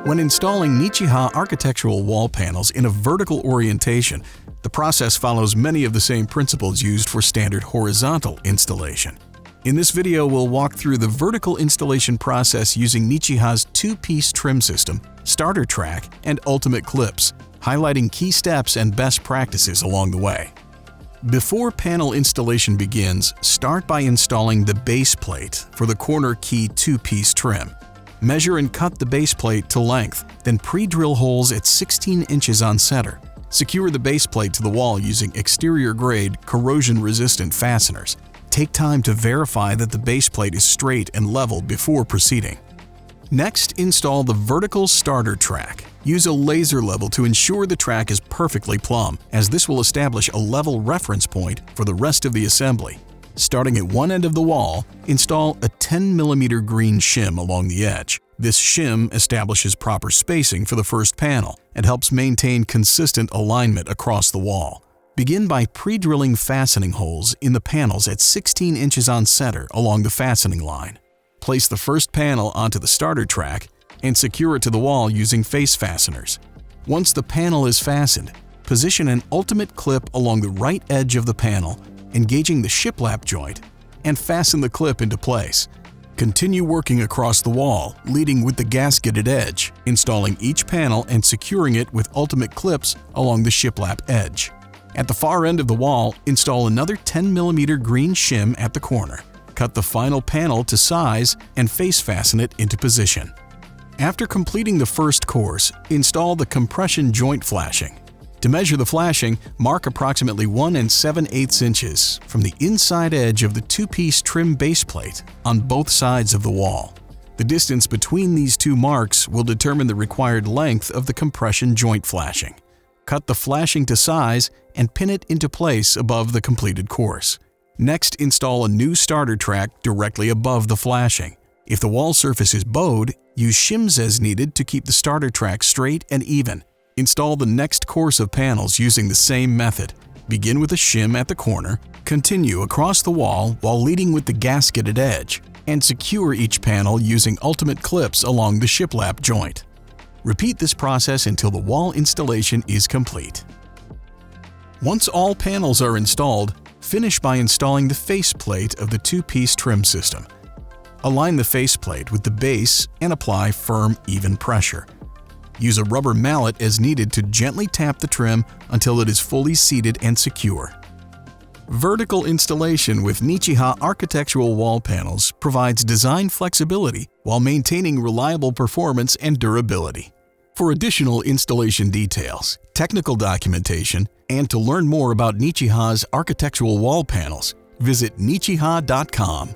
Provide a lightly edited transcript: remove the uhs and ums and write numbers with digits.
When installing Nichiha Architectural Wall Panels in a vertical orientation, the process follows many of the same principles used for standard horizontal installation. In this video, we'll walk through the vertical installation process using Nichiha's two-piece trim system, starter track, and ultimate clips, highlighting key steps and best practices along the way. Before panel installation begins, start by installing the base plate for the corner key two-piece trim. Measure and cut the base plate to length, then pre-drill holes at 16 inches on center. Secure the base plate to the wall using exterior-grade, corrosion-resistant fasteners. Take time to verify that the base plate is straight and level before proceeding. Next, install the vertical starter track. Use a laser level to ensure the track is perfectly plumb, as this will establish a level reference point for the rest of the assembly. Starting at one end of the wall, install a 10 mm green shim along the edge. This shim establishes proper spacing for the first panel and helps maintain consistent alignment across the wall. Begin by pre-drilling fastening holes in the panels at 16 inches on center along the fastening line. Place the first panel onto the starter track and secure it to the wall using face fasteners. Once the panel is fastened, position an ultimate clip along the right edge of the panel, engaging the shiplap joint, and fasten the clip into place. Continue working across the wall, leading with the gasketed edge, installing each panel and securing it with ultimate clips along the shiplap edge. At the far end of the wall, install another 10 mm green shim at the corner. Cut the final panel to size and face fasten it into position. After completing the first course, install the compression joint flashing. To measure the flashing, mark approximately 1 7/8 inches from the inside edge of the two-piece trim base plate on both sides of the wall. The distance between these two marks will determine the required length of the compression joint flashing. Cut the flashing to size and pin it into place above the completed course. Next, install a new starter track directly above the flashing. If the wall surface is bowed, use shims as needed to keep the starter track straight and even. Install the next course of panels using the same method. Begin with a shim at the corner, continue across the wall while leading with the gasketed edge, and secure each panel using ultimate clips along the shiplap joint. Repeat this process until the wall installation is complete. Once all panels are installed, finish by installing the face plate of the two-piece trim system. Align the face plate with the base and apply firm, even pressure. Use a rubber mallet as needed to gently tap the trim until it is fully seated and secure. Vertical installation with Nichiha Architectural Wall Panels provides design flexibility while maintaining reliable performance and durability. For additional installation details, technical documentation, and to learn more about Nichiha's architectural wall panels, visit nichiha.com.